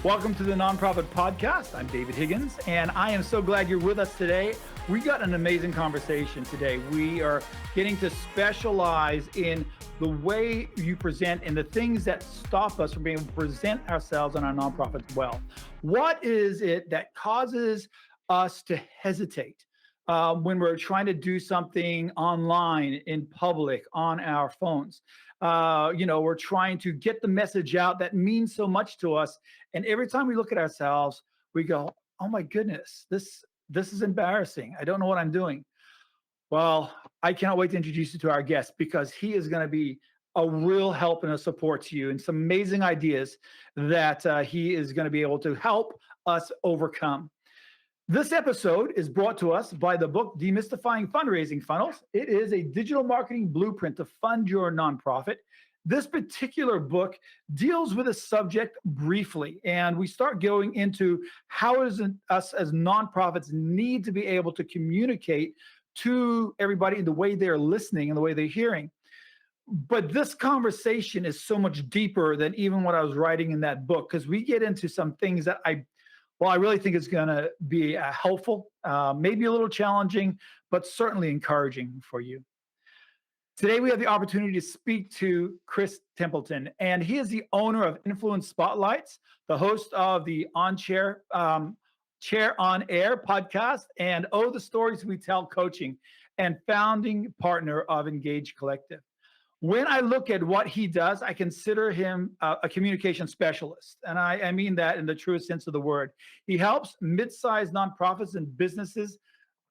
Welcome to the Nonprofit Podcast. I'm David Higgins, and I am so glad you're with us today. We got an amazing conversation today. We are getting to specialize in the way you present and the things that stop us from being able to present ourselves and our nonprofits well. What is it that causes us to hesitate when we're trying to do something online, in public, on our phones? We're trying to get the message out that means so much to us. And every time we look at ourselves, we go, oh my goodness, this is embarrassing. I don't know what I'm doing. Well, I cannot wait to introduce you to our guest because he is going to be a real help and a support to you and some amazing ideas that he is going to be able to help us overcome. This episode is brought to us by the book Demystifying Fundraising Funnels. It is a digital marketing blueprint to fund your nonprofit. This particular book deals with a subject briefly, and we start going into how us as nonprofits need to be able to communicate to everybody in the way they're listening and the way they're hearing. But this conversation is so much deeper than even what I was writing in that book, because we get into some things that I really think it's going to be helpful, maybe a little challenging, but certainly encouraging for you. Today, we have the opportunity to speak to Chris Templeton, and he is the owner of Influence Spotlights, the host of the Chair on Air podcast, and Oh, the Stories We Tell Coaching, and founding partner of Engage Collective. When I look at what he does, I consider him a communication specialist. And I mean that in the truest sense of the word. He helps mid-sized nonprofits and businesses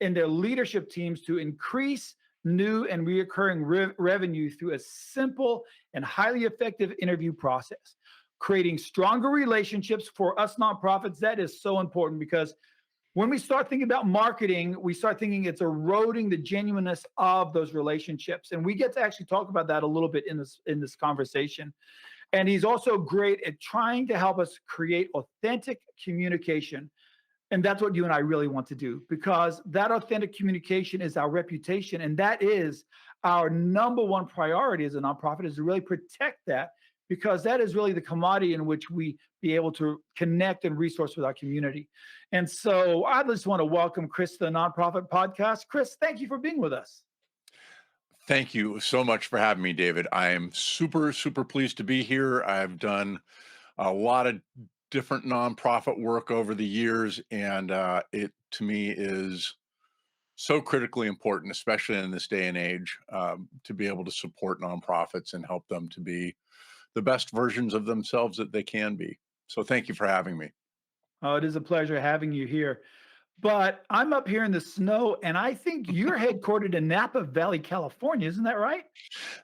in their leadership teams to increase new and reoccurring revenue through a simple and highly effective interview process. Creating stronger relationships for us nonprofits, that is so important, because when we start thinking about marketing, we start thinking it's eroding the genuineness of those relationships. And we get to actually talk about that a little bit in this conversation. And he's also great at trying to help us create authentic communication. And that's what you and I really want to do, because that authentic communication is our reputation. And that is our number one priority as a nonprofit, is to really protect that, because that is really the commodity in which we be able to connect and resource with our community. And so I just want to welcome Chris to the Nonprofit Podcast. Chris, thank you for being with us. Thank you so much for having me, David. I am super, super pleased to be here. I've done a lot of different nonprofit work over the years, and it, to me, is so critically important, especially in this day and age, to be able to support nonprofits and help them to be the best versions of themselves that they can be. So thank you for having me. Oh, it is a pleasure having you here. But I'm up here in the snow, and I think you're headquartered in Napa Valley, California. Isn't that right?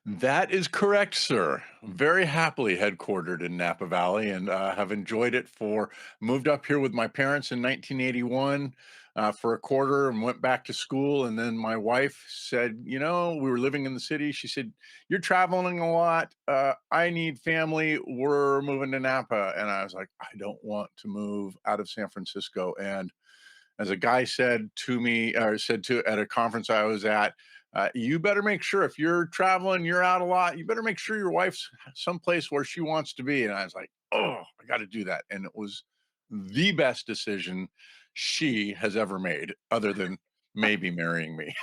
That is correct, sir. Very happily headquartered in Napa Valley, and have enjoyed it. Moved up here with my parents in 1981 for a quarter and went back to school. And then my wife said, we were living in the city. She said, "You're traveling a lot. I need family. We're moving to Napa." And I was like, I don't want to move out of San Francisco. And as a guy said to me, or said to at a conference I was at, you better make sure, if you're traveling, you're out a lot, you better make sure your wife's someplace where she wants to be. And I was like, oh, I got to do that. And it was the best decision she has ever made, other than maybe marrying me.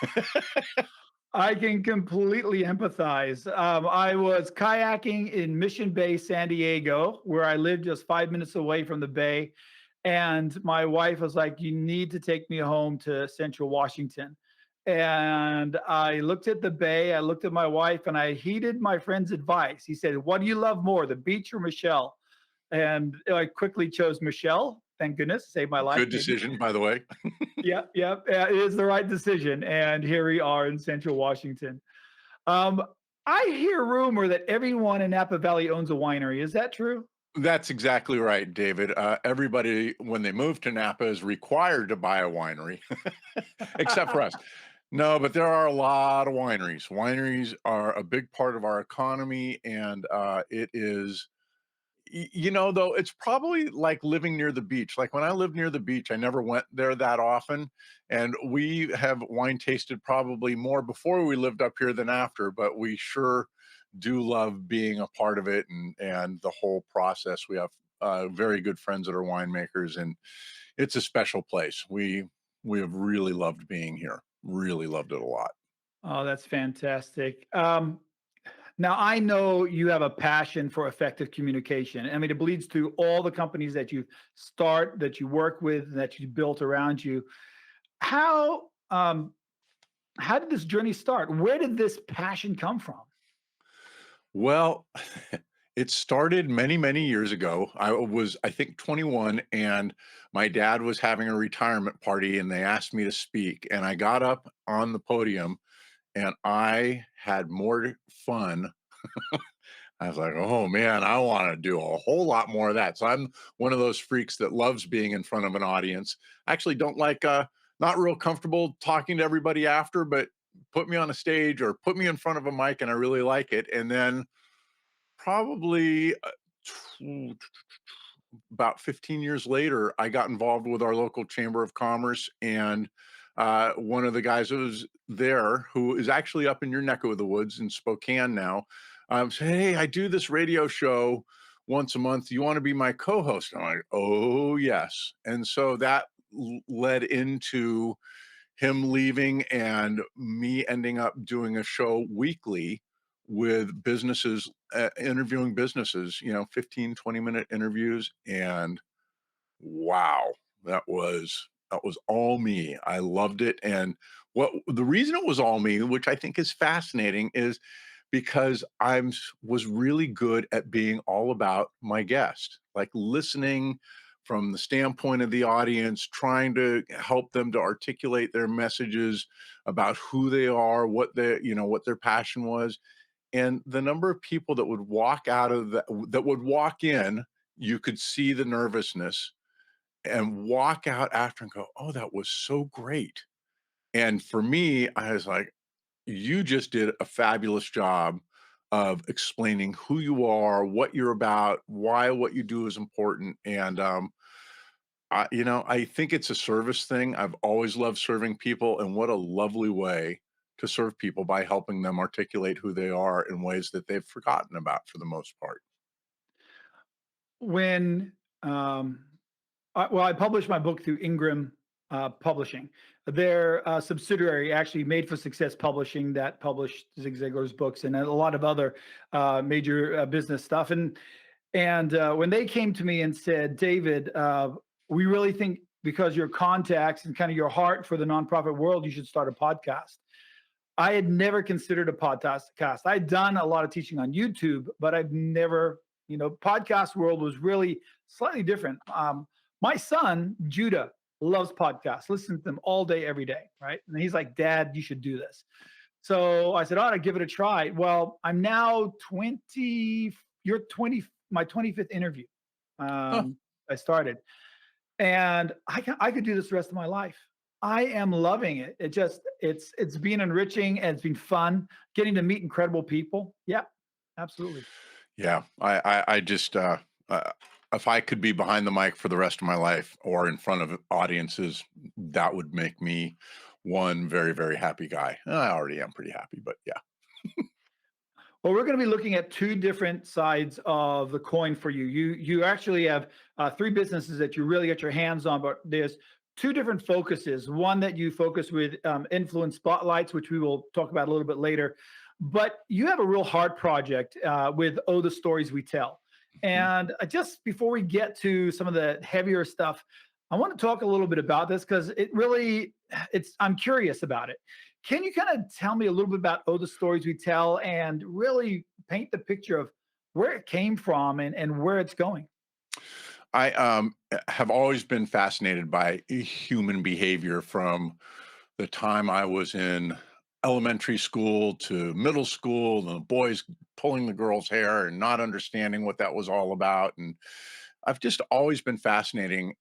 I can completely empathize. I was kayaking in Mission Bay, San Diego, where I lived just 5 minutes away from the bay. And my wife was like, "You need to take me home to Central Washington." And I looked at the bay, I looked at my wife, and I heeded my friend's advice. He said, "What do you love more, the beach or Michelle?" And I quickly chose Michelle. Thank goodness, saved my life. Good decision, by the way. Yeah, it is the right decision. And here we are in Central Washington. I hear rumor that everyone in Napa Valley owns a winery. Is that true? That's exactly right, David. Everybody, when they move to Napa, is required to buy a winery, except for us. No, but there are a lot of wineries. Wineries are a big part of our economy, and it is, though, it's probably like living near the beach. Like when I lived near the beach, I never went there that often, and we have wine tasted probably more before we lived up here than after, but we sure do love being a part of it and the whole process. We have very good friends that are winemakers, and it's a special place. We have really loved being here. Really loved it a lot. Oh, that's fantastic. Now I know you have a passion for effective communication. I mean, it bleeds through all the companies that you start, that you work with, that you built around you. How how did this journey start? Where did this passion come from? Well, it started many, many years ago. I was, I think, 21, and my dad was having a retirement party, and they asked me to speak. And I got up on the podium, and I had more fun. I was like, oh man, I want to do a whole lot more of that. So I'm one of those freaks that loves being in front of an audience. I actually don't like, not real comfortable talking to everybody after, but put me on a stage or put me in front of a mic, and I really like it. And then probably about 15 years later, I got involved with our local chamber of commerce, and one of the guys that was there, who is actually up in your neck of the woods in Spokane now, said, "Hey, I do this radio show once a month. You want to be my co-host?" And I'm like, "Oh yes." And so that led into him leaving and me ending up doing a show weekly with businesses, interviewing businesses, 15, 20-minute interviews. And wow, that was all me. I loved it. And what the reason it was all me, which I think is fascinating, is because was really good at being all about my guest, like listening from the standpoint of the audience, trying to help them to articulate their messages about who they are, what their passion was. And the number of people that would walk out of that would walk in, you could see the nervousness, and walk out after and go, "Oh, that was so great." And for me, I was like, "You just did a fabulous job of explaining who you are, what you're about, why what you do is important." And I think it's a service thing. I've always loved serving people, and what a lovely way to serve people, by helping them articulate who they are in ways that they've forgotten about for the most part. When I published my book through Ingram Publishing. Their subsidiary, actually, Made for Success Publishing, that published Zig Ziglar's books and a lot of other major business stuff. And when they came to me and said, David, we really think because your contacts and kind of your heart for the nonprofit world, you should start a podcast. I had never considered a podcast. I'd done a lot of teaching on YouTube, but I've never, podcast world was really slightly different. My son, Judah, loves podcasts, listens to them all day, every day, right? And he's like, Dad, you should do this. So I said, all right, give it a try. Well, I'm now 20, you're 20, my 25th interview. Huh. I started, and I could do this the rest of my life. I am loving it. It's been enriching, and it's been fun getting to meet incredible people. Yeah, absolutely. Yeah, I just if I could be behind the mic for the rest of my life or in front of audiences, that would make me one very, very happy guy. I already am pretty happy, but yeah. Well, we're going to be looking at two different sides of the coin for you. You actually have three businesses that you really get your hands on, but there's two different focuses. One that you focus with influence spotlights, which we will talk about a little bit later. But you have a real hard project with Oh, the Stories We Tell. Mhm. And just before we get to some of the heavier stuff, I want to talk a little bit about this because I'm curious about it. Can you kind of tell me a little bit about Oh, the Stories We Tell and really paint the picture of where it came from and where it's going? I have always been fascinated by human behavior from the time I was in elementary school to middle school, and the boys pulling the girls' hair and not understanding what that was all about. And I've just always been fascinated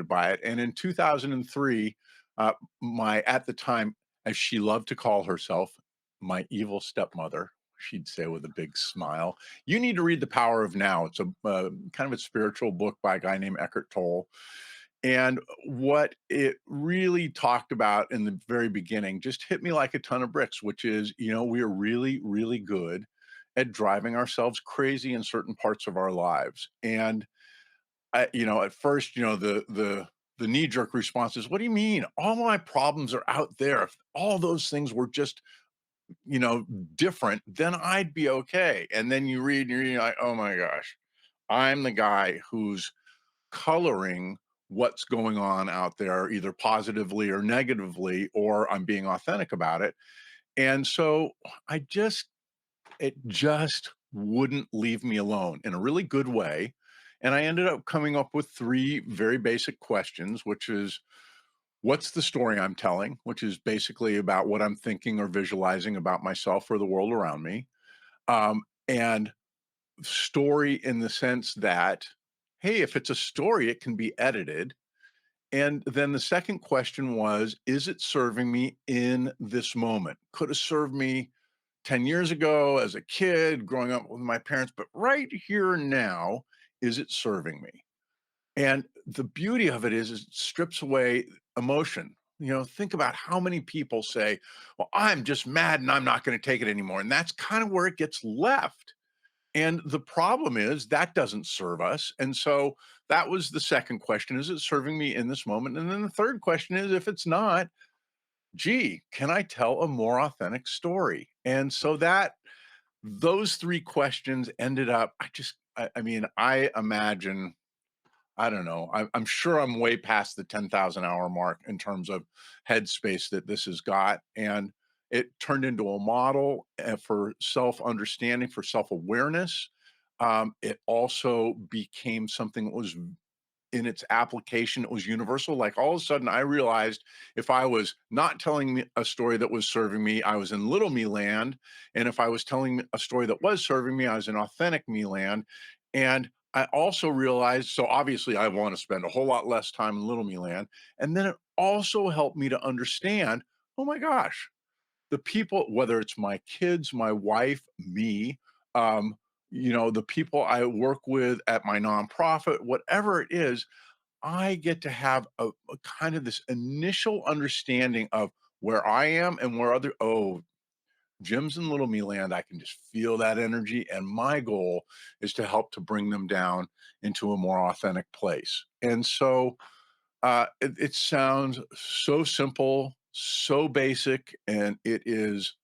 by it. And in 2003, uh, my at the time, as she loved to call herself, my evil stepmother, she'd say with a big smile, "You need to read The Power of Now." It's a kind of a spiritual book by a guy named Eckhart Tolle. And what it really talked about in the very beginning just hit me like a ton of bricks, which is, we are really, really good at driving ourselves crazy in certain parts of our lives. And at first, the knee jerk response is, "What do you mean? All my problems are out there. If all those things were just, you know, different, then I'd be okay." And then you read and you're reading like, "Oh my gosh, I'm the guy who's coloring what's going on out there, either positively or negatively, or I'm being authentic about it." And so it just wouldn't leave me alone in a really good way. And I ended up coming up with three very basic questions, which is, what's the story I'm telling, which is basically about what I'm thinking or visualizing about myself or the world around me. And story in the sense that, hey, if it's a story, it can be edited. And then the second question was, is it serving me in this moment? Could have served me 10 years ago as a kid growing up with my parents, but right here and now, is it serving me? And the beauty of it is it strips away emotion. Think about how many people say, "Well, I'm just mad and I'm not going to take it anymore." And that's kind of where it gets left. And the problem is that doesn't serve us. And so that was the second question. Is it serving me in this moment? And then the third question is, if it's not, gee, can I tell a more authentic story? And so those three questions ended up, I mean, I imagine, I don't know, I'm sure I'm way past the 10,000 hour mark in terms of headspace that this has got. And it turned into a model for self understanding, for self awareness. It also became something that was in its application, it was universal. Like all of a sudden, I realized if I was not telling a story that was serving me, I was in little me land. And if I was telling a story that was serving me, I was in authentic me land. And I also realized, so obviously, I want to spend a whole lot less time in little me land. And then it also helped me to understand, oh my gosh, the people, whether it's my kids, my wife, me, um, the people I work with at my nonprofit, whatever it is, I get to have a kind of this initial understanding of where I am and where Jim's in little me land. I can just feel that energy. And my goal is to help to bring them down into a more authentic place. And so it sounds so simple, so basic, and it is,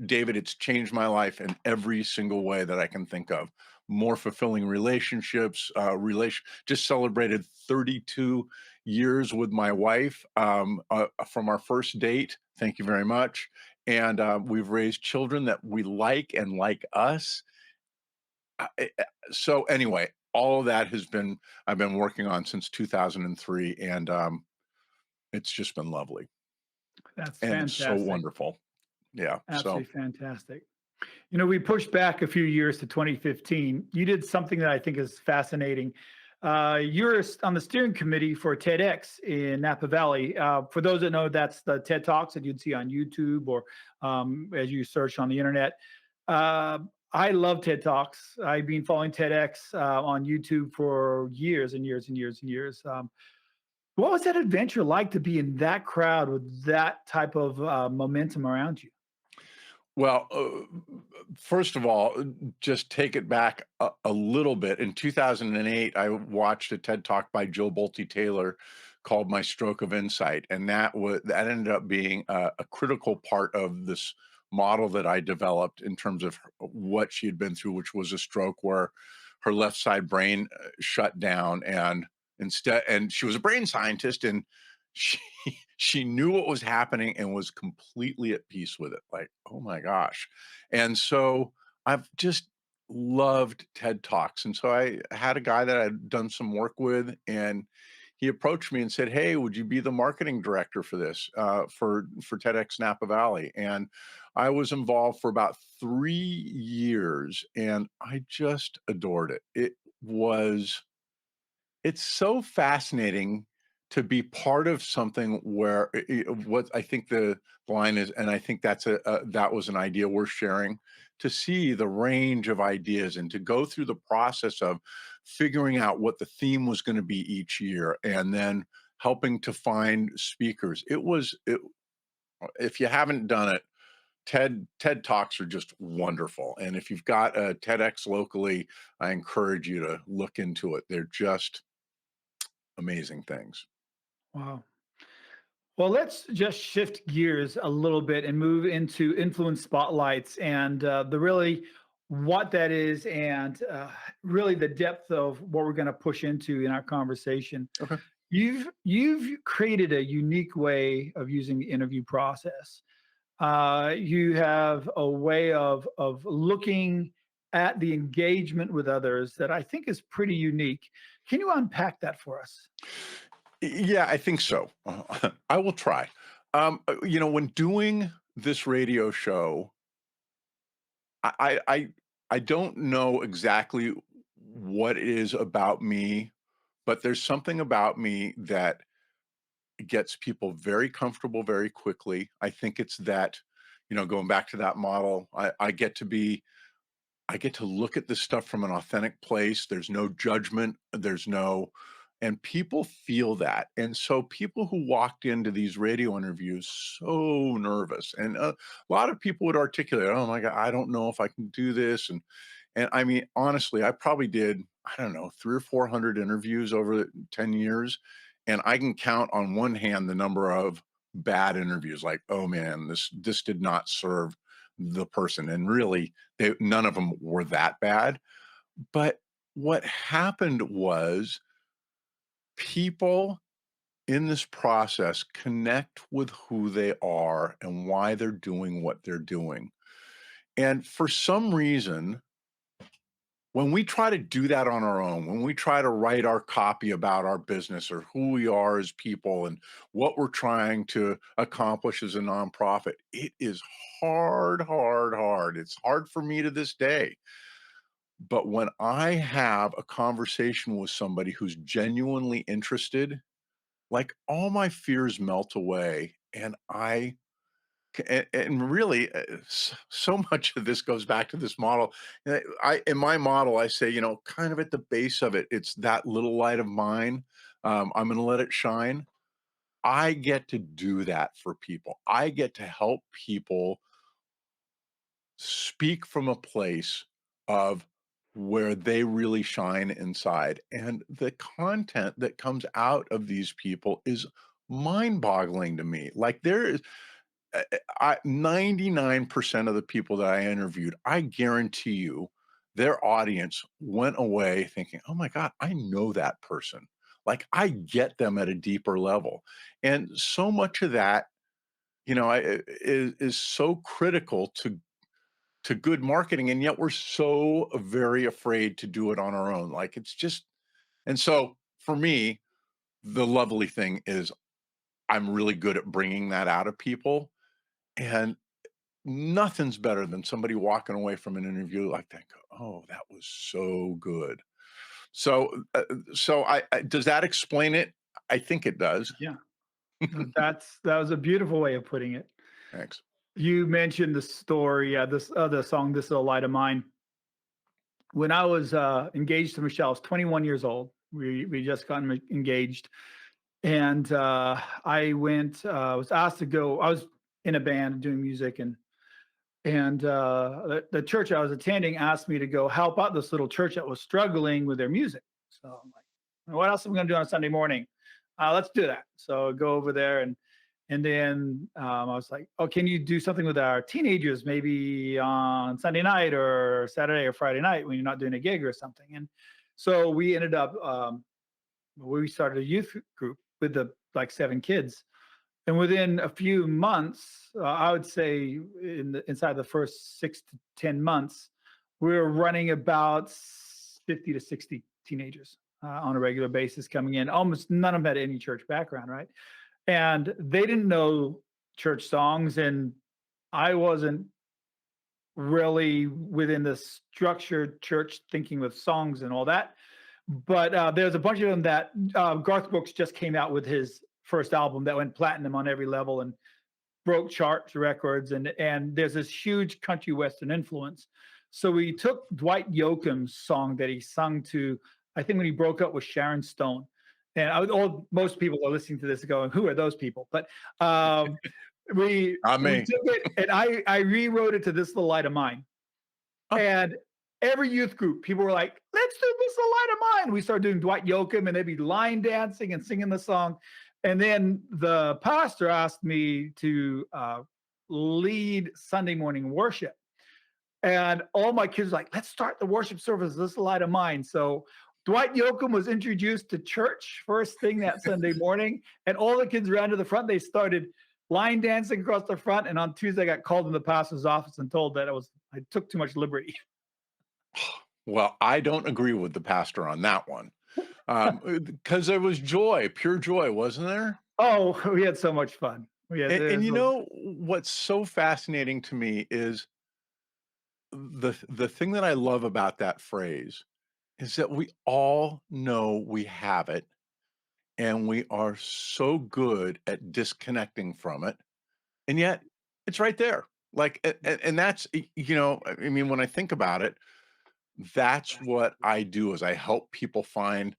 David, it's changed my life in every single way that I can think of. More fulfilling relationships, just celebrated 32 years with my wife from our first date. Thank you very much. And we've raised children that we like and like us. So anyway, all of that I've been working on since 2003, and it's just been lovely That's and so fantastic. wonderful. Yeah. So Absolutely fantastic. We pushed back a few years to 2015. You did something that I think is fascinating. You're on the steering committee for TEDx in Napa Valley. For those that know, that's the TED Talks that you'd see on YouTube or as you search on the internet. Uh, I love TED Talks. I've been following TEDx on YouTube for years and years and years and years. What was that adventure like to be in that crowd with that type of momentum around you? Well, first of all, just take it back a little bit. In 2008, I watched a TED Talk by Jill Bolte Taylor called "My Stroke of Insight," and that ended up being a critical part of this model that I developed in terms of what she had been through, which was a stroke where her left side brain shut down, and she was a brain scientist, and she she knew what was happening and was completely at peace with it. Like, oh my gosh. And so I've just loved TED Talks. And so I had a guy that I'd done some work with, and he approached me and said, "Hey, would you be the marketing director for this, for TEDx Napa Valley?" And I was involved for about 3 years, and I just adored it. It's so fascinating to be part of something where what I think the line is, and I think that was an idea worth sharing, to see the range of ideas and to go through the process of figuring out what the theme was going to be each year, and then helping to find speakers. If you haven't done it, TED Talks are just wonderful, and if you've got a TEDx locally, I encourage you to look into it. They're just amazing things. Wow. Well, let's just shift gears a little bit and move into influence spotlights and the really what that is and really the depth of what we're going to push into in our conversation. Okay. You've created a unique way of using the interview process. You have a way of looking at the engagement with others that I think is pretty unique. Can you unpack that for us? Yeah, I think so. I will try. When doing this radio show, I I I I don't know exactly what it is about me, but there's something about me that gets people very comfortable very quickly. I think it's that, going back to that model, I get to look at this stuff from an authentic place. There's no judgment. And people feel that. And so people who walked into these radio interviews so nervous, and a lot of people would articulate, "Oh my God, I don't know if I can do this." And I mean, honestly, I probably did, I don't know, three or 400 interviews over the 10 years. And I can count on one hand the number of bad interviews, like, oh man, this did not serve the person. And really, none of them were that bad. But what happened was people in this process connect with who they are and why they're doing what they're doing. And for some reason, when we try to do that on our own, when we try to write our copy about our business or who we are as people and what we're trying to accomplish as a nonprofit, it is hard, hard, hard. It's hard for me to this day. But when I have a conversation with somebody who's genuinely interested, like all my fears melt away and and really, so much of this goes back to this model. In my model, I say, kind of at the base of it, it's that little light of mine. I'm going to let it shine. I get to do that for people. I get to help people speak from a place of where they really shine inside. And the content that comes out of these people is mind boggling to me. Like, there is 99% of the people that I interviewed, I guarantee you, their audience went away thinking, "Oh my God, I know that person. Like, I get them at a deeper level." And so much of that, is so critical to good marketing, and yet we're so very afraid to do it on our own. Like, it's just, and so for me, the lovely thing is I'm really good at bringing that out of people. And nothing's better than somebody walking away from an interview like that and go, "Oh, that was so good." So does that explain it? I think it does. Yeah. That was a beautiful way of putting it. Thanks. You mentioned the story, this other song, "This Little Light of Mine." When I was engaged to Michelle, I was 21 years old. We just got engaged, and I went. Was asked to go. I was in a band doing music, and the church I was attending asked me to go help out this little church that was struggling with their music. So I'm like, what else am I going to do on Sunday morning? Let's do that. So I go over there and then I was like, oh, can you do something with our teenagers maybe on Sunday night or Saturday or Friday night when you're not doing a gig or something? And so we ended up, we started a youth group with the like 7 kids. And within a few months, I would say inside the first 6 to 10 months, we were running about 50 to 60 teenagers on a regular basis coming in. Almost none of them had any church background, right? And they didn't know church songs, and I wasn't really within the structured church thinking with songs and all that. But there's a bunch of them that Garth Brooks just came out with his first album that went platinum on every level and broke chart records, and there's this huge country western influence. So we took Dwight Yoakam's song that he sung to, I think when he broke up with Sharon Stone. And most people are listening to this going, who are those people? But Not we me. took it and I rewrote it to This Little Light of Mine. Oh, And every youth group, people were like, "Let's do This Little Light of Mine." We started doing Dwight Yoakam, and they'd be line dancing and singing the song. And then the pastor asked me to lead Sunday morning worship. And all my kids were like, let's start the worship service, This Light of Mine. So Dwight Yoakam was introduced to church first thing that Sunday morning. And all the kids ran to the front. They started line dancing across the front. And on Tuesday, I got called in the pastor's office and told that I took too much liberty. well, I don't agree with the pastor on that one. Because there was joy, pure joy, wasn't there? Oh, we had so much fun. We had And this you was know what's so fascinating to me is the thing that I love about that phrase is that we all know we have it, and we are so good at disconnecting from it, and yet it's right there. Like, and that's I mean, when I think about it, that's what I do is I help people find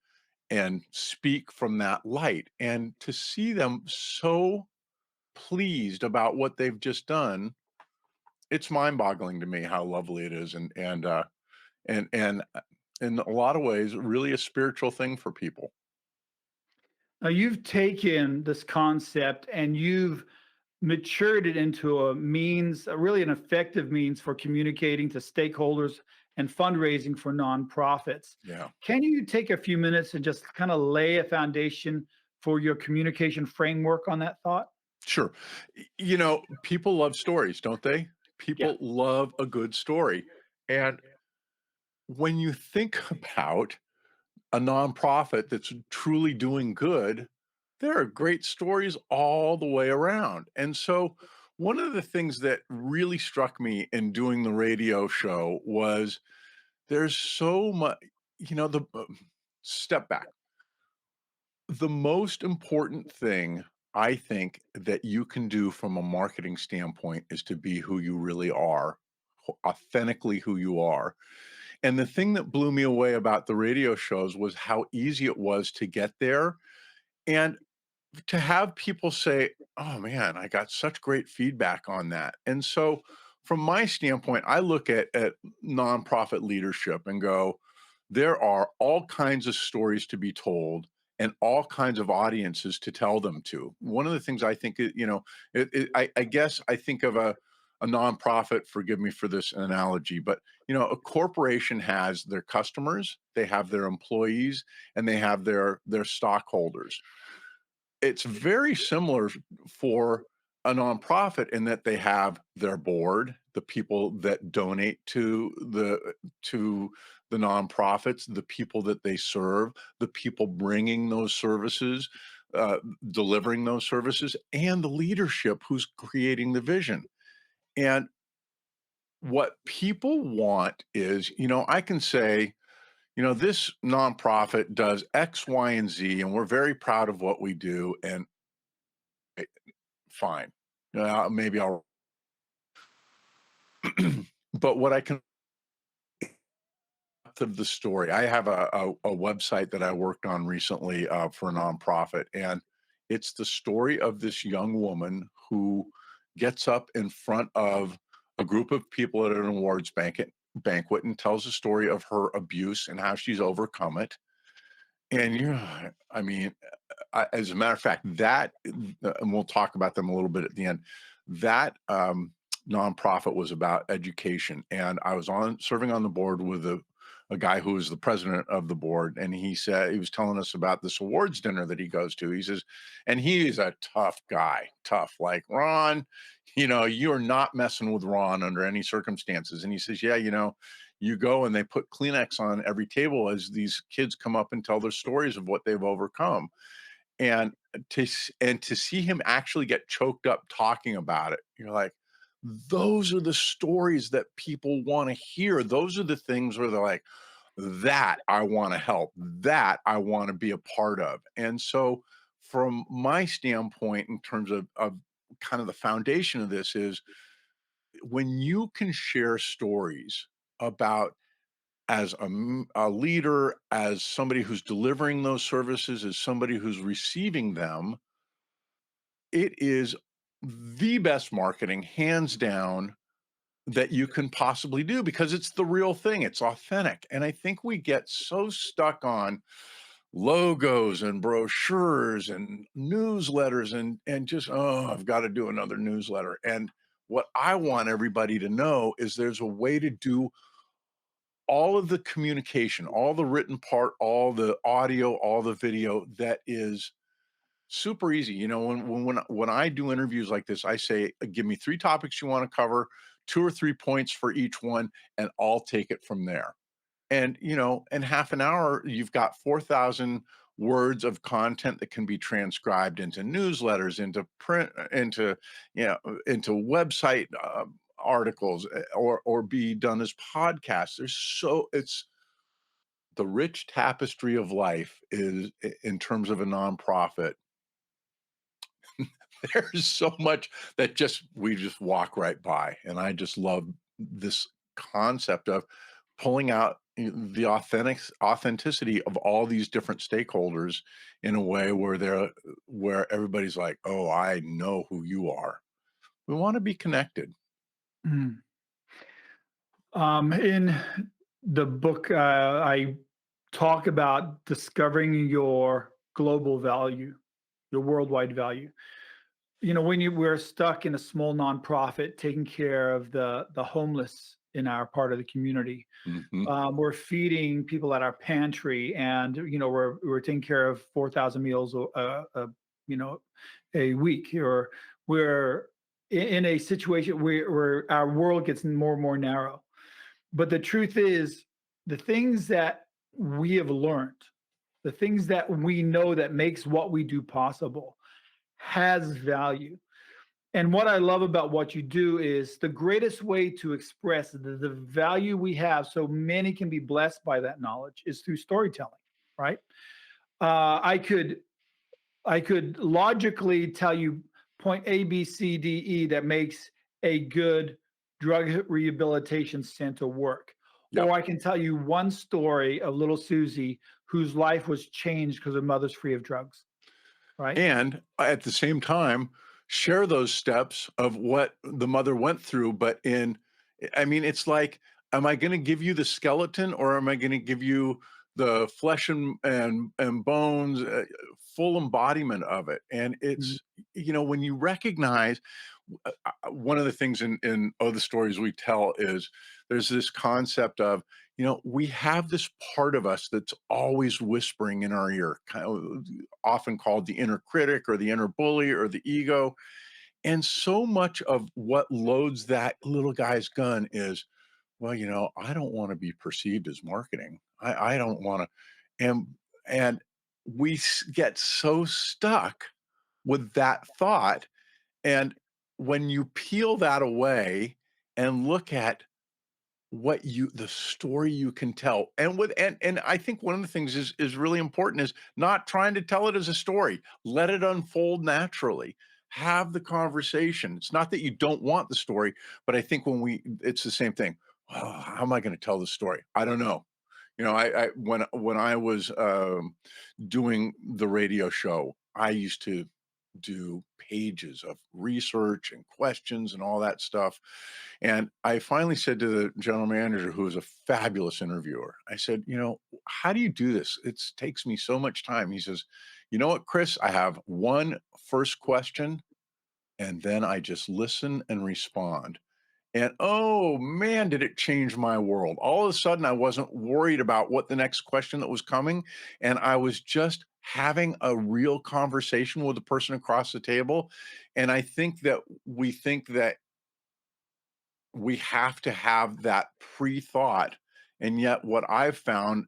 and speak from that light, and to see them so pleased about what they've just done, it's mind-boggling to me how lovely it is, and in a lot of ways, really a spiritual thing for people. now you've taken this concept and you've matured it into a means, really an effective means for communicating to stakeholders and fundraising for nonprofits. Yeah, Can you take a few minutes and just kind of lay a foundation for your communication framework on that thought? sure. People love stories, don't they? Yeah. People love a good story. And when you think about a nonprofit that's truly doing good, there are great stories all the way around. And so, one of the things that really struck me in doing the radio show was there's so much, the step back. The most important thing I think that you can do from a marketing standpoint is to be who you really are, authentically who you are. And the thing that blew me away about the radio shows was how easy it was to get there. And to have people say, "Oh man, I got such great feedback on that." And so from my standpoint, I look at nonprofit leadership and go, there are all kinds of stories to be told and all kinds of audiences to tell them to. One of the things I think, I guess I think of a nonprofit, forgive me for this analogy, but a corporation has their customers, they have their employees, and they have their stockholders. It's very similar for a nonprofit in that they have their board, the people that donate to the nonprofits, the people that they serve, the people bringing those services, delivering those services, and the leadership who's creating the vision. And what people want is, I can say, this nonprofit does X, Y, and Z, and we're very proud of what we do. And fine. Maybe I'll but what I can of the story, I have a website that I worked on recently, for a nonprofit, and it's the story of this young woman who gets up in front of a group of people at an awards banquet and tells the story of her abuse and how she's overcome it. And I mean, as a matter of fact, and we'll talk about them a little bit at the end. That nonprofit was about education, and I was on serving on the board with a guy who was the president of the board, and he said he was telling us about this awards dinner that he goes to. He says, and he is a tough guy, tough like Ron. You're not messing with Ron under any circumstances. And he says, yeah, you go and they put Kleenex on every table as these kids come up and tell their stories of what they've overcome. And to see him actually get choked up talking about it, you're like, those are the stories that people want to hear. Those are the things where they're like, that I want to help, that I want to be a part of. And so from my standpoint, in terms of kind of the foundation of this is when you can share stories about a leader, as somebody who's delivering those services, as somebody who's receiving them, it is the best marketing, hands down, that you can possibly do because it's the real thing. It's authentic. And I think we get so stuck on logos and brochures and newsletters and just, oh, I've got to do another newsletter. And what I want everybody to know is there's a way to do all of the communication, all the written part, all the audio, all the video that is super easy. You know, when I do interviews like this, I say, give me three topics you want to cover, two or three points for each one, and I'll take it from there. And you know, in half an hour, you've got 4,000 words of content that can be transcribed into newsletters, into print, into into website articles, or be done as podcasts. There's so it's the rich tapestry of life is in terms of a nonprofit. There's so much that just we just walk right by, and I just love this concept of pulling out the authenticity of all these different stakeholders in a way where everybody's like, oh, I know who you are. We want to be connected. Mm. In the book, I talk about discovering your global value, your worldwide value. You know, when we're stuck in a small nonprofit taking care of the homeless in our part of the community, Hmm. we're feeding people at our pantry, and you know we're taking care of 4,000 meals, you know, a week, or we're in a situation where our world gets more and more narrow. But the truth is, the things that we have learned, the things that we know that makes what we do possible, has value. And what I love about what you do is the greatest way to express the value we have so many can be blessed by that knowledge is through storytelling, right? Uh, I could I could logically tell you point A, B, C, D, E that makes a good drug rehabilitation center work. Yep. Or I can tell you one story of little Susie whose life was changed because her mother's free of drugs, right? And at the same time, share those steps of what the mother went through. But I mean, it's like, am I going to give you the skeleton or am I going to give you the flesh and bones, full embodiment of it? And Mm. it's, you know, when you recognize one of the things in the stories we tell is there's this concept of, you know, we have this part of us that's always whispering in our ear, kind of often called the inner critic or the inner bully or the ego. And so much of what loads that little guy's gun is, well, you know, I don't want to be perceived as marketing. I don't want to. And we get so stuck with that thought. And when you peel that away and look at the story you can tell, and I think one of the things is really important is not trying to tell it as a story. Let it unfold naturally. Have the conversation. It's not that you don't want the story, but I think it's the same thing. Oh, how am I going to tell the story? I don't know. You know, I when I was doing the radio show, I used to do pages of research and questions and all that stuff. And I finally said to the general manager, who was a fabulous interviewer, I said, you know, how do you do this? It takes me so much time. He says, you know what, Chris, I have one first question and then I just listen and respond. And oh man, did it change my world. All of a sudden, I wasn't worried about what the next question that was coming. And I was just having a real conversation with the person across the table. And I think that we have to have that pre-thought. And yet, what I've found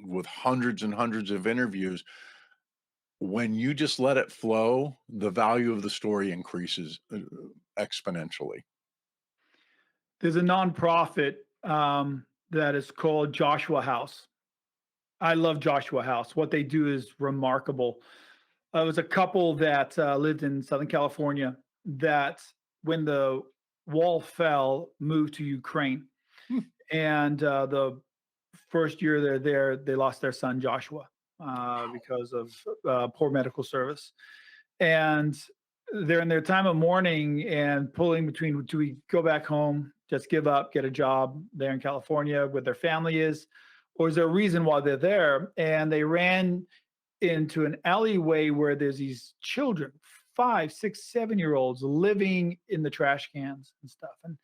with hundreds and hundreds of interviews, when you just let it flow, the value of the story increases exponentially. There's a nonprofit that is called Joshua House. I love Joshua House. What they do is remarkable. It was a couple that lived in Southern California that, when the wall fell, moved to Ukraine. Hmm. And the first year they're there, they lost their son Joshua Wow. because of poor medical service. And they're in their time of mourning and pulling between, do we go back home, just give up, get a job there in California where their family is, or is there a reason why they're there? And they ran into an alleyway where there's these children, 5, 6, 7 year olds living in the trash cans and stuff, and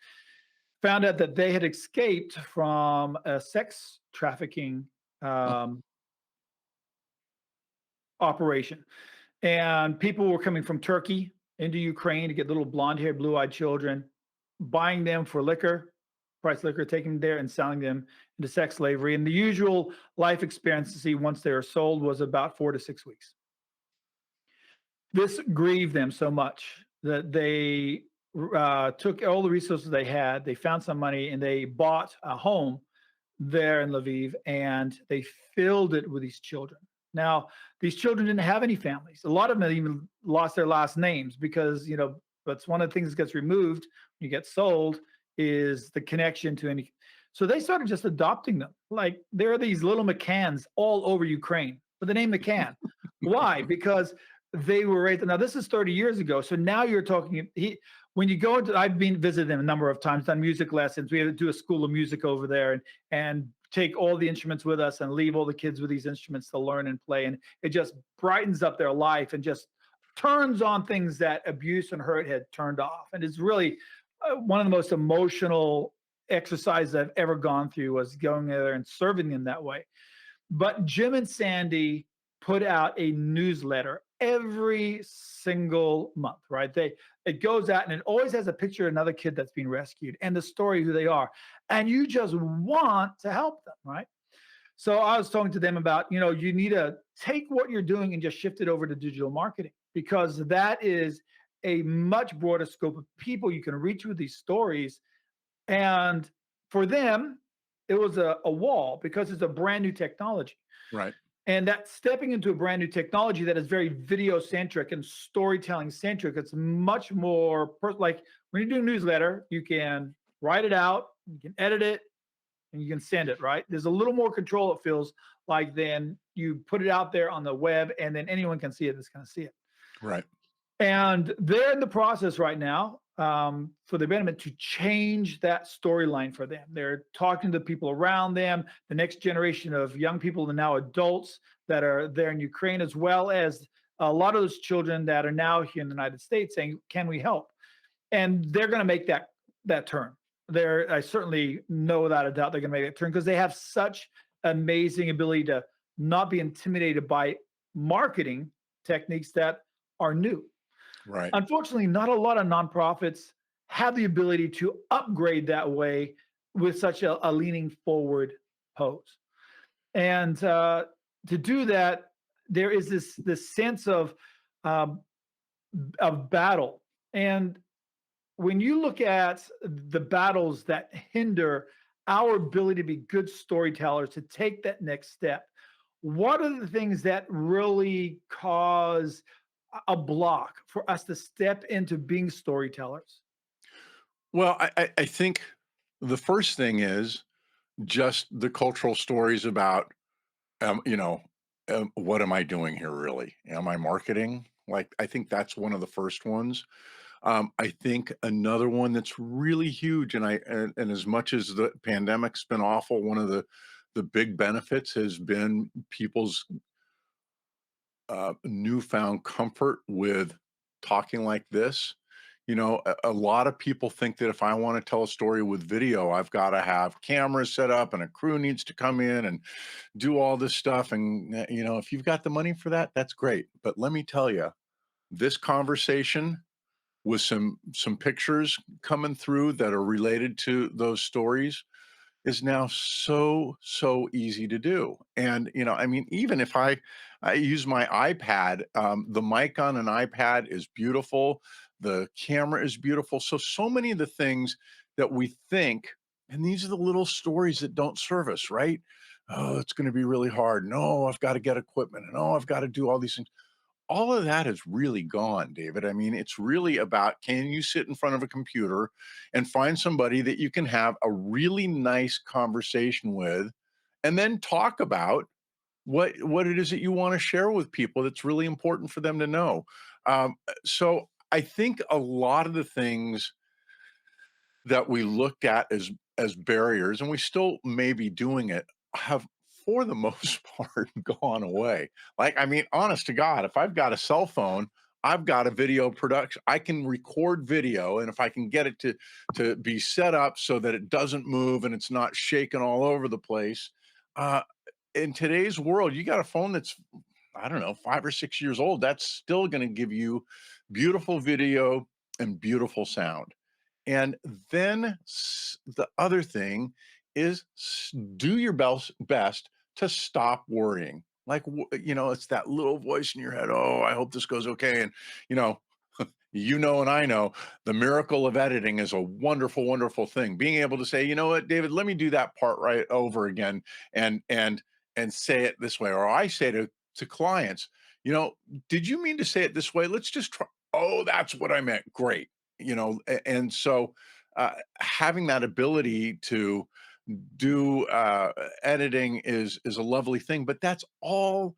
found out that they had escaped from a sex trafficking um, operation. And people were coming from Turkey into Ukraine to get little blonde haired, blue eyed children, buying them for liquor, price liquor, taking them there and selling them into sex slavery. And the usual life expectancy once they were sold was about 4 to 6 weeks. This grieved them so much that they took all the resources they had, they found some money, and they bought a home there in Lviv, and they filled it with these children. Now, these children didn't have any families. A lot of them even lost their last names because, that's one of the things that gets removed when you get sold is the connection to any. So they started just adopting them. Like there are these little McCanns all over Ukraine with the name McCann. Why? Because they were raised. Now, this is 30 years ago. So now you're talking, when you go into, I've been visiting them a number of times, done music lessons. We had to do a school of music over there and take all the instruments with us and leave all the kids with these instruments to learn and play. And it just brightens up their life and just turns on things that abuse and hurt had turned off. And it's really one of the most emotional exercises I've ever gone through was going there and serving them that way. But Jim and Sandy put out a newsletter every single month, right? It goes out and it always has a picture of another kid that's been rescued and the story who they are. And you just want to help them, right? So I was talking to them about, you need to take what you're doing and just shift it over to digital marketing because that is a much broader scope of people you can reach with these stories. And for them, it was a wall because it's a brand new technology. Right. And that stepping into a brand new technology that is very video centric and storytelling centric, it's much more like when you do a newsletter, you can write it out, you can edit it, and you can send it, right? There's a little more control, it feels like, than you put it out there on the web and then anyone can see it that's going to see it. Right. And they're in the process right now for the benefit to change that storyline for them. They're talking to people around them, the next generation of young people and now adults that are there in Ukraine, as well as a lot of those children that are now here in the United States saying, can we help? And they're going to make that turn. I certainly know without a doubt they're going to make that turn because they have such amazing ability to not be intimidated by marketing techniques that are new. Right. Unfortunately, not a lot of nonprofits have the ability to upgrade that way with such a leaning forward pose. And to do that, there is this sense of battle. And when you look at the battles that hinder our ability to be good storytellers, to take that next step, what are the things that really cause a block for us to step into being storytellers? Well, I think the first thing is just the cultural stories about, what am I doing here really? Am I marketing? Like, I think that's one of the first ones. I think another one that's really huge, and as much as the pandemic's been awful, one of the big benefits has been people's newfound comfort with talking like this. A lot of people think that if I want to tell a story with video, I've got to have cameras set up and a crew needs to come in and do all this stuff. And, if you've got the money for that, that's great. But let me tell you, this conversation with some pictures coming through that are related to those stories is now so easy to do. And even if I use my iPad, the mic on an iPad is beautiful, the camera is beautiful. So many of the things that we think, and these are the little stories that don't serve us, right? Oh, it's going to be really hard. No, I've got to get equipment, and oh, I've got to do all these things. All of that is really gone, David. I mean, it's really about, can you sit in front of a computer and find somebody that you can have a really nice conversation with, and then talk about what it is that you want to share with people that's really important for them to know. So I think a lot of the things that we looked at as barriers, and we still may be doing it, have for the most part gone away. Like, I mean, honest to God, if I've got a cell phone, I've got a video production. I can record video, and if I can get it to be set up so that it doesn't move and it's not shaking all over the place. Uh, in today's world, you got a phone that's, I don't know, 5 or 6 years old. That's still going to give you beautiful video and beautiful sound. And then the other thing is do your best to stop worrying. Like, it's that little voice in your head. Oh, I hope this goes okay. And, you know, and I know the miracle of editing is a wonderful, wonderful thing. Being able to say, you know what, David, let me do that part right over again and say it this way. Or I say to clients, did you mean to say it this way? Let's just try. Oh, that's what I meant. Great. And so having that ability to do editing is a lovely thing, but that's all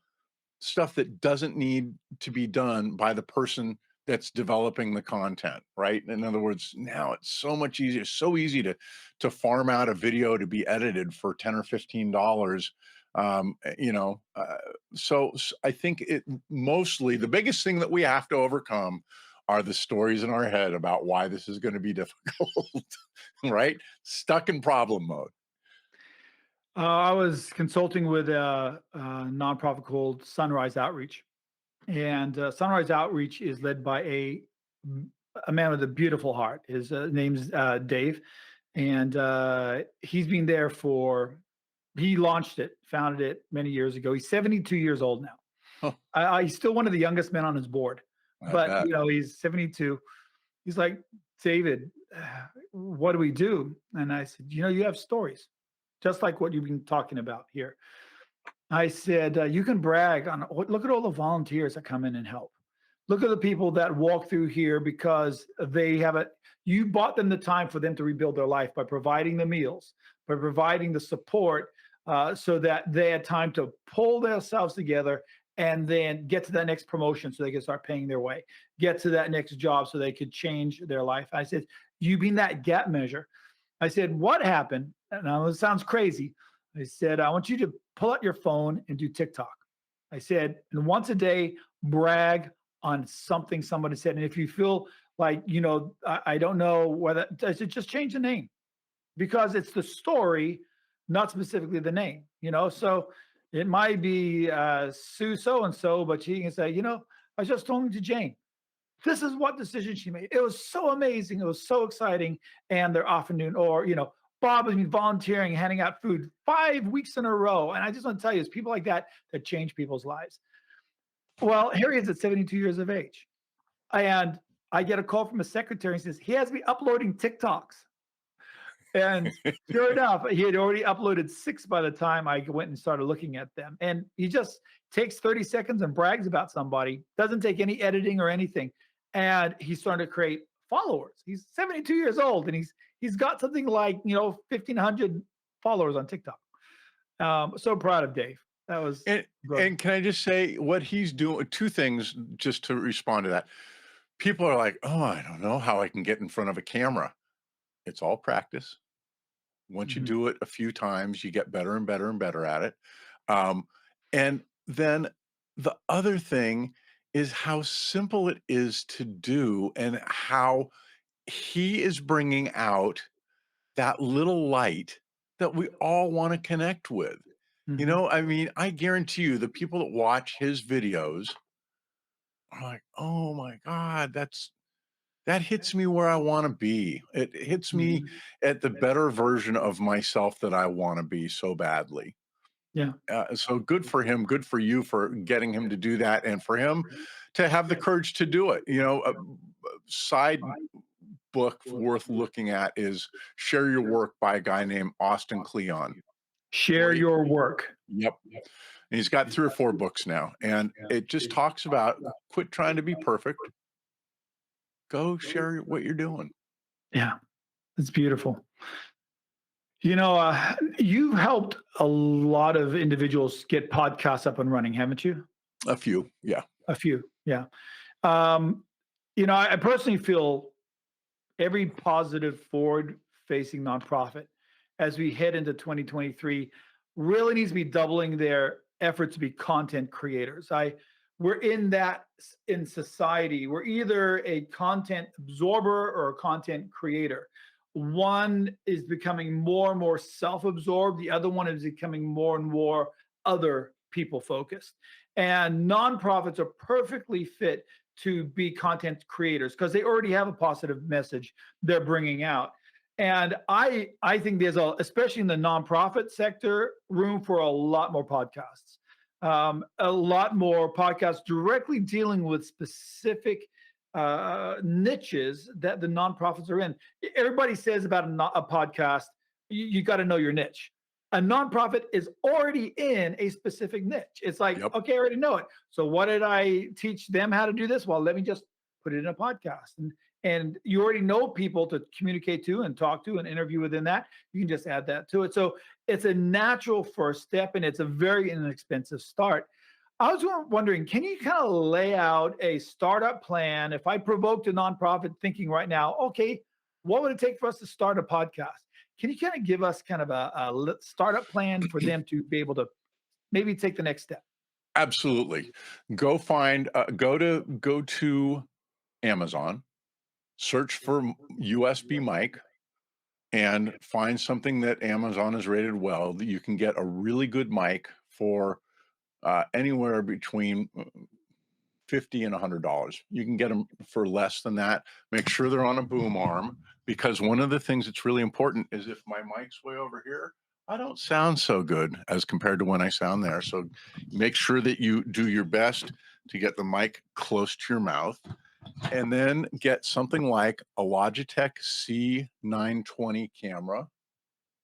stuff that doesn't need to be done by the person that's developing the content, right? In other words, now it's so much easier, so easy to farm out a video to be edited for 10 or $15. So I think it mostly the biggest thing that we have to overcome are the stories in our head about why this is going to be difficult, right? Stuck in problem mode. I was consulting with a nonprofit called Sunrise Outreach, and Sunrise Outreach is led by a man with a beautiful heart. His name's Dave, and he's been there for. He launched it, founded it many years ago. He's 72 years old now. Huh, He's still one of the youngest men on his board, I but bet. he's 72. He's like, David, what do we do? And I said, you have stories, just like what you've been talking about here. I said, you can brag on, look at all the volunteers that come in and help. Look at the people that walk through here because you bought them the time for them to rebuild their life by providing the meals, by providing the support so that they had time to pull themselves together and then get to that next promotion so they can start paying their way, get to that next job so they could change their life. I said, you being that gap measure. I said, what happened? Now, it sounds crazy. I said, I want you to pull out your phone and do TikTok. I said, and once a day, brag on something somebody said. And if you feel like, I don't know whether, I said, just change the name because it's the story, not specifically the name, So it might be Sue so-and-so, but she can say, I was just talking to Jane. This is what decision she made. It was so amazing. It was so exciting. And they're afternoon, or, Bob has been volunteering, handing out food 5 weeks in a row. And I just want to tell you, it's people like that change people's lives. Well, here he is at 72 years of age. And I get a call from his secretary and says, he has me uploading TikToks. And sure enough, he had already uploaded 6 by the time I went and started looking at them. And he just takes 30 seconds and brags about somebody, doesn't take any editing or anything. And he's starting to create followers. He's 72 years old and he's got something like, 1,500 followers on TikTok. So proud of Dave. That was and can I just say what he's doing? Two things just to respond to that. People are like, oh, I don't know how I can get in front of a camera. It's all practice. Once you Mhm. do it a few times, you get better and better and better at it. And then the other thing is how simple it is to do and how he is bringing out that little light that we all want to connect with. Mhm. I mean, I guarantee you the people that watch his videos are like, oh my God, that hits me where I want to be. It hits me Mhm. at the better version of myself that I want to be so badly. Yeah. So good for him. Good for you for getting him to do that, and for him to have the courage to do it. A side book worth looking at is "Share Your Work" by a guy named Austin Kleon. Share Great. your work. Yep. And he's got 3 or 4 books now, and it just talks about quit trying to be perfect. Go share what you're doing. Yeah. It's beautiful. You've helped a lot of individuals get podcasts up and running, haven't you? A few, yeah. A few. Yeah. Um, I personally feel every positive forward facing nonprofit as we head into 2023 really needs to be doubling their efforts to be content creators. We're in that in society. We're either a content absorber or a content creator. One is becoming more and more self-absorbed. The other one is becoming more and more other people focused. And nonprofits are perfectly fit to be content creators because they already have a positive message they're bringing out. And I think there's especially in the nonprofit sector, room for a lot more podcasts, a lot more podcasts directly dealing with specific niches that the nonprofits are in. Everybody says about a podcast, you got to know your niche. A nonprofit is already in a specific niche. It's like, Yep. okay, I already know it. So what did I teach them how to do this? Well, let me just put it in a podcast. And you already know people to communicate to and talk to and interview within that. You can just add that to it. So it's a natural first step and it's a very inexpensive start. I was wondering, can you kind of lay out a startup plan? If I provoked a nonprofit thinking right now, okay, what would it take for us to start a podcast? Can you kind of give us kind of a startup plan for them to be able to maybe take the next step? Absolutely. Go to Amazon, search for USB mic, and find something that Amazon has rated well. That you can get a really good mic for anywhere between 50 and $100. You can get them for less than that. Make sure they're on a boom arm, because one of the things that's really important is if my mic's way over here, I don't sound so good as compared to when I sound there. So make sure that you do your best to get the mic close to your mouth, and then get something like a Logitech C920 camera,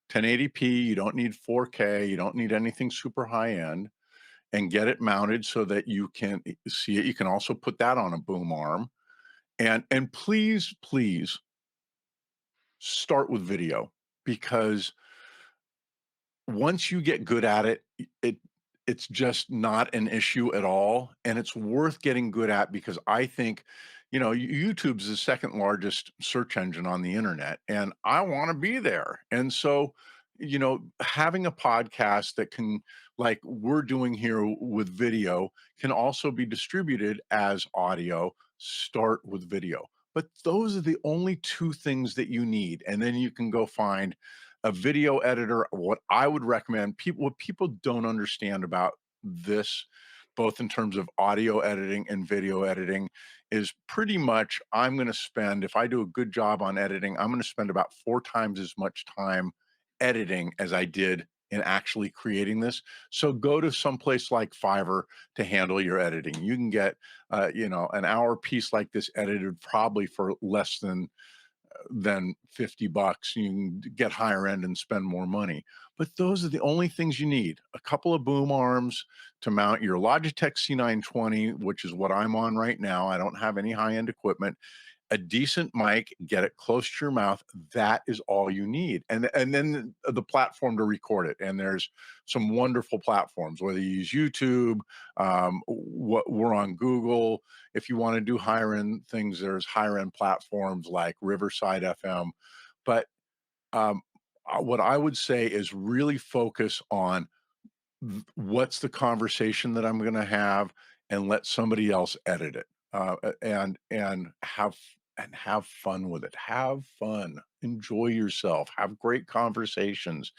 1080p. You don't need 4K. You don't need anything super high end, and get it mounted so that you can see it. You can also put that on a boom arm, and please start with video, because once you get good at it, it's just not an issue at all, and it's worth getting good at, because I think, YouTube's the second largest search engine on the internet, and I want to be there. And so, having a podcast that can, like we're doing here with video, can also be distributed as audio. Start with video. But those are the only two things that you need, and then you can go find a video editor. What I would recommend, what people don't understand about this, both in terms of audio editing and video editing, is pretty much I'm going to spend, if I do a good job on editing, I'm going to spend about 4 times as much time editing as I did in actually creating this. So go to some place like Fiverr to handle your editing. You can get, an hour piece like this edited probably for less than $50. You can get higher end and spend more money. But those are the only things you need. A couple of boom arms to mount your Logitech C920, which is what I'm on right now. I don't have any high end equipment. A decent mic, get it close to your mouth. That is all you need. And then the platform to record it. And there's some wonderful platforms, whether you use YouTube, we're on Google. If you want to do higher end things, there's higher end platforms like Riverside FM. But what I would say is really focus on what's the conversation that I'm going to have, and let somebody else edit it, and have fun with it. Have fun, enjoy yourself, have great conversations.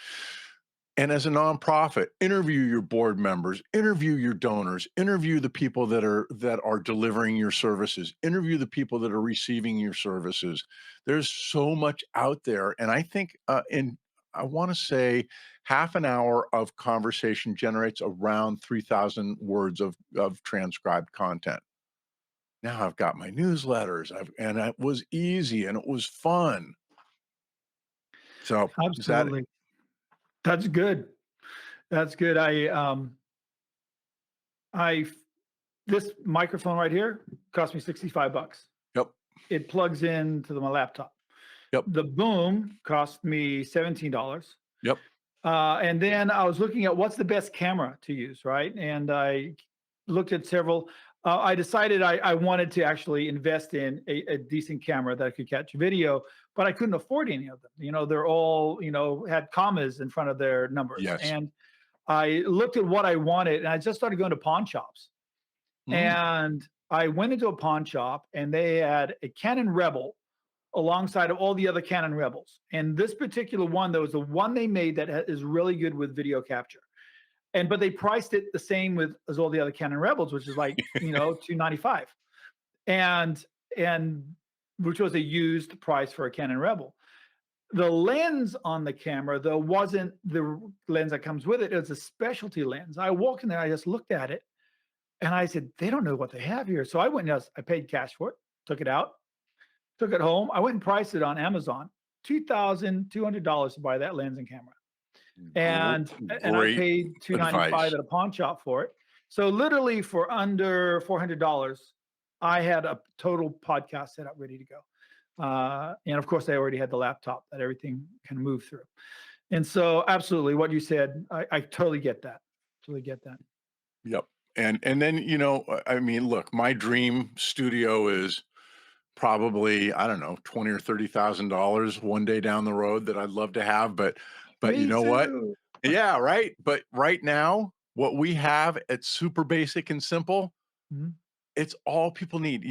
And as a nonprofit, interview your board members, interview your donors, interview the people that are delivering your services, interview the people that are receiving your services. There's so much out there, and I think I want to say half an hour of conversation generates around 3,000 words of transcribed content. Now I've got my newsletters, and it was easy and it was fun. So is that Absolutely. That's good. That's good. I this microphone right here cost me $65. Yep, It plugs into my laptop. yep, The boom cost me $17. yep. And then I was looking at what's the best camera to use, right? And I looked at several. I decided I wanted to actually invest in a decent camera that could catch video, but I couldn't afford any of them. They're all, had commas in front of their numbers. Yes. And I looked at what I wanted and I just started going to pawn shops. Mm. And I went into a pawn shop and they had a Canon Rebel alongside of all the other Canon Rebels. And this particular one, though, is the one they made that is really good with video capture. But they priced it the same with as all the other Canon Rebels, which is like, $295. And which was a used price for a Canon Rebel. The lens on the camera, though, wasn't the lens that comes with it. It was a specialty lens. I walked in there, I just looked at it, and I said, they don't know what they have here. So I went and I paid cash for it, took it out, took it home. I went and priced it on Amazon, $2,200 to buy that lens and camera. And I Great paid $295 advice. at a pawn shop for it. So literally for under $400, I had a total podcast set up ready to go. And of course, I already had the laptop that everything can move through. And so, absolutely, what you said, I totally get that. Totally get that. Yep. And then, I mean, look, my dream studio is probably, I don't know, 20 or $30,000 one day down the road that I'd love to have. But you Me know what? too. Yeah, right. But right now, what we have, it's super basic and simple. Mhm. It's all people need.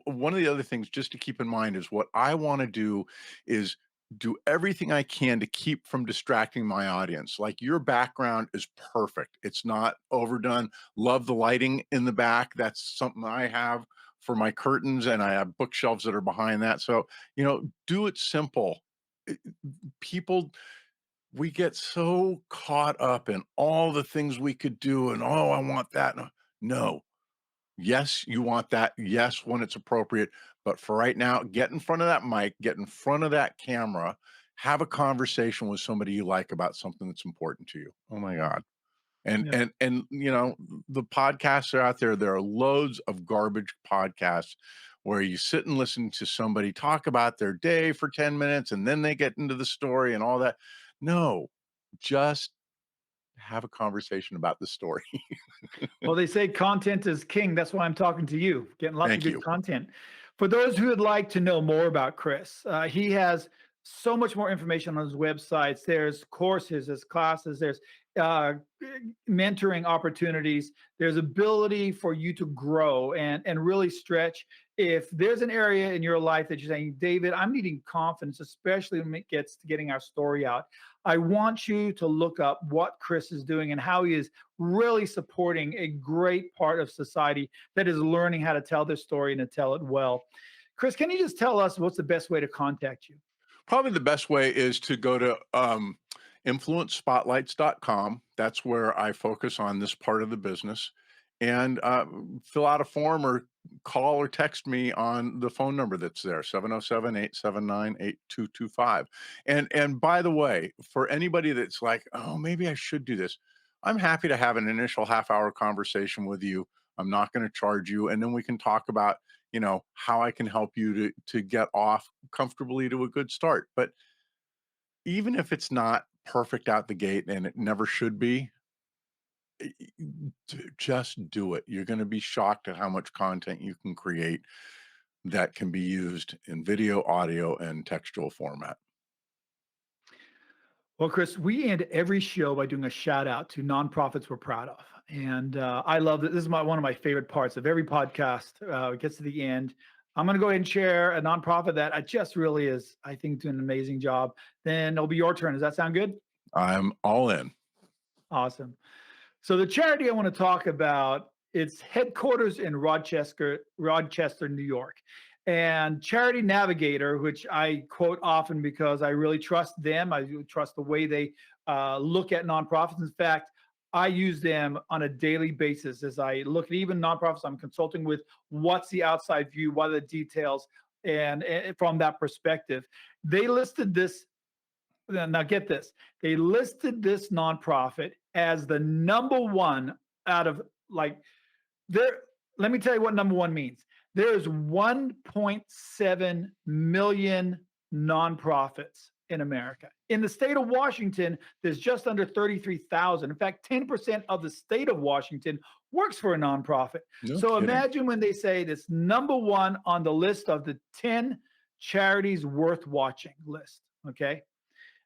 One of the other things just to keep in mind is what I want to do is do everything I can to keep from distracting my audience. Like your background is perfect. It's not overdone. Love the lighting in the back. That's something I have for my curtains, and I have bookshelves that are behind that. So, do it simple. It- People, we get so caught up in all the things we could do and, oh, I want that. No. Yes, you want that. Yes, when it's appropriate. But for right now, get in front of that mic, get in front of that camera, have a conversation with somebody you like about something that's important to you. Oh my God. And Yeah. and the podcasts are out there. There are loads of garbage podcasts where you sit and listen to somebody talk about their day for 10 minutes and then they get into the story and all that. No, just have a conversation about the story. Well, they say content is king. That's why I'm talking to you, getting lots of Thank good you. content. For those who would like to know more about Chris, he has so much more information on his websites. There's courses, there's classes, there's uh, mentoring opportunities. There's ability for you to grow and really stretch. If there's an area in your life that you're saying, David, I'm needing confidence, especially when it gets to getting our story out. I want you to look up what Chris is doing and how he is really supporting a great part of society that is learning how to tell their story and to tell it well. Chris, can you just tell us what's the best way to contact you? Probably the best way is to go to influencespotlights.com. That's where I focus on this part of the business, and fill out a form or call or text me on the phone number that's there, 707-879-8225. And by the way, for anybody that's like, oh, maybe I should do this, I'm happy to have an initial half-hour conversation with you. I'm not going to charge you. And then we can talk about, how I can help you to get off comfortably to a good start. But even if it's not perfect out the gate, and it never should be, just do it. You're going to be shocked at how much content you can create that can be used in video, audio, and textual format. Well, Chris, we end every show by doing a shout out to nonprofits we're proud of. And I love that. This is one of my favorite parts of every podcast. It gets to the end. I'm going to go ahead and share a nonprofit that I just really is, I think, doing an amazing job. Then it'll be your turn. Does that sound good? I'm all in. Awesome. So the charity I want to talk about, its headquarters in Rochester, New York. And Charity Navigator, which I quote often because I really trust them. I trust the way they look at nonprofits. In fact, I use them on a daily basis as I look at even nonprofits I'm consulting with. What's the outside view? What are the details? And from that perspective, they listed this. Now, get this. They listed this nonprofit as the number one out of like there. Let me tell you what number one means. There's 1.7 million nonprofits, in America. In the state of Washington, there's just under 33,000. In fact, 10% of the state of Washington works for a nonprofit. No So kidding. imagine when they say this number one on the list of the 10 charities worth watching list. Okay.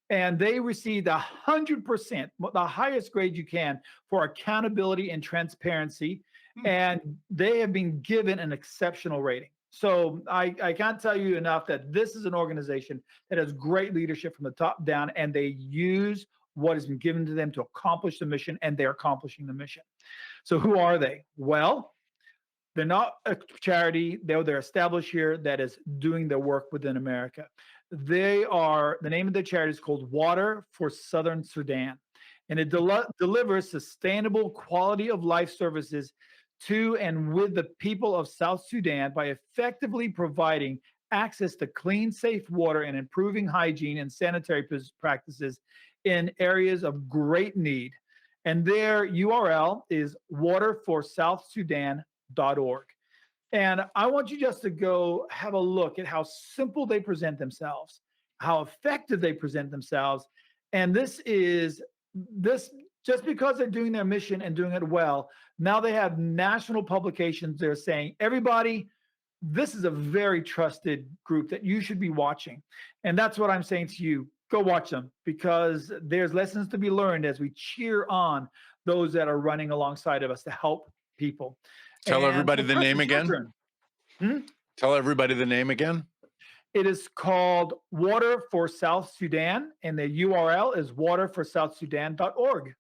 And they received 100%, the highest grade you can, for accountability and transparency. And they have been given an exceptional rating. So I can't tell you enough that this is an organization that has great leadership from the top down, and they use what has been given to them to accomplish the mission, and they're accomplishing the mission. So who are they? Well, they're not a charity. They're established here that is doing their work within America. The name of the charity is called Water for Southern Sudan, and it delivers sustainable quality of life services to and with the people of South Sudan by effectively providing access to clean, safe water and improving hygiene and sanitary practices in areas of great need. And their URL is waterforsouthsudan.org. And I want you just to go have a look at how simple they present themselves, how effective they present themselves. And this just because they're doing their mission and doing it well, now they have national publications. They're saying, everybody, this is a very trusted group that you should be watching. And that's what I'm saying to you. Go watch them, because there's lessons to be learned as we cheer on those that are running alongside of us to help people. Tell everybody the name Chris, it's your again. turn. Tell everybody the name again. It is called Water for South Sudan, and the URL is waterforsouthsudan.org.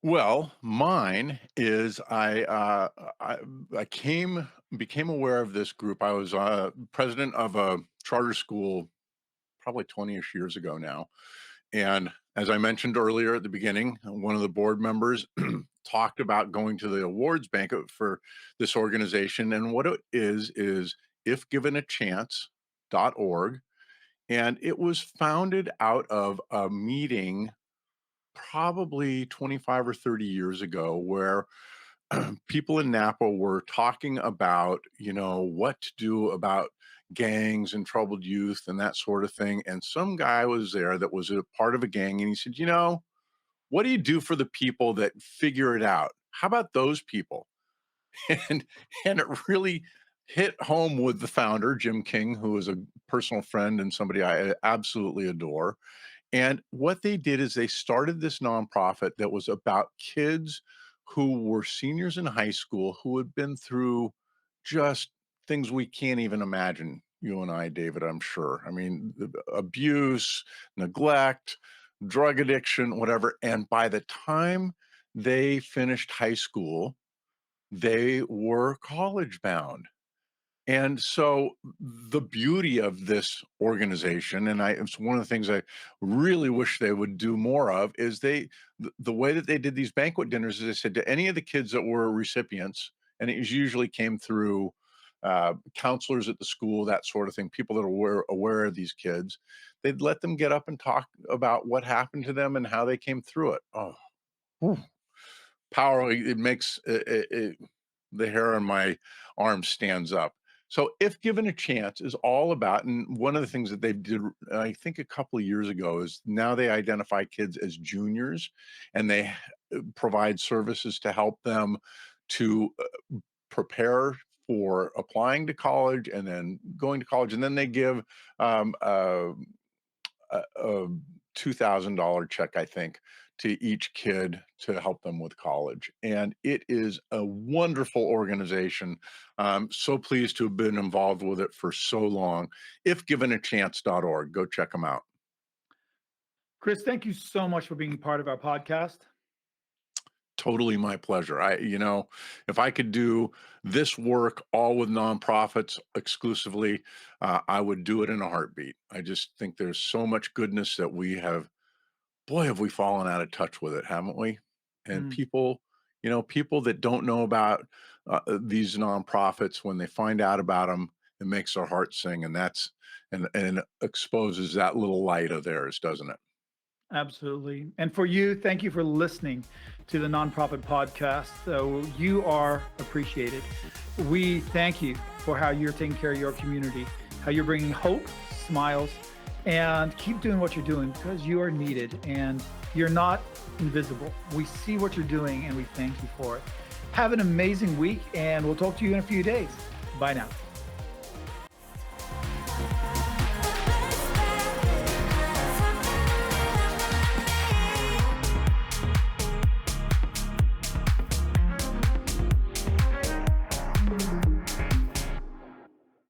Well, mine is I became aware of this group. I was president of a charter school probably 20-ish years ago now. And as I mentioned earlier at the beginning, one of the board members talked about going to the awards banquet for this organization. And what it is If Given a Chance.org. And it was founded out of a meeting probably 25 or 30 years ago, where people in Napa were talking about, what to do about gangs and troubled youth and that sort of thing. And some guy was there that was a part of a gang, and he said, what do you do for the people that figure it out? How about those people? And it really hit home with the founder, Jim King, who is a personal friend and somebody I absolutely adore. And what they did is they started this nonprofit that was about kids who were seniors in high school who had been through just things we can't even imagine, you and I, David, I'm sure. I mean, abuse, neglect, drug addiction, whatever. And by the time they finished high school, they were college bound. And so the beauty of this organization, and it's one of the things I really wish they would do more of, is the way that they did these banquet dinners is they said to any of the kids that were recipients, and it usually came through counselors at the school, that sort of thing, people that are aware of these kids, they'd let them get up and talk about what happened to them and how they came through it. Oh, power. It makes the hair on my arm stands up. So If Given a Chance is all about, and one of the things that they did, I think a couple of years ago, is now they identify kids as juniors, and they provide services to help them to prepare for applying to college and then going to college. And then they give a $2,000 check, I think, to each kid to help them with college. And it is a wonderful organization. I'm so pleased to have been involved with it for so long. IfGivenAChance.org. Go check them out. Chris, thank you so much for being part of our podcast. Totally my pleasure. If I could do this work all with nonprofits exclusively, I would do it in a heartbeat. I just think there's so much goodness that we have. Boy, have we fallen out of touch with it, haven't we? And people that don't know about these nonprofits, when they find out about them, it makes their heart sing, and exposes that little light of theirs, doesn't it? Absolutely. And for you, thank you for listening to the Nonprofit Podcast. So you are appreciated. We thank you for how you're taking care of your community, how you're bringing hope, smiles, and keep doing what you're doing because you are needed and you're not invisible. We see what you're doing and we thank you for it. Have an amazing week, and we'll talk to you in a few days. Bye now.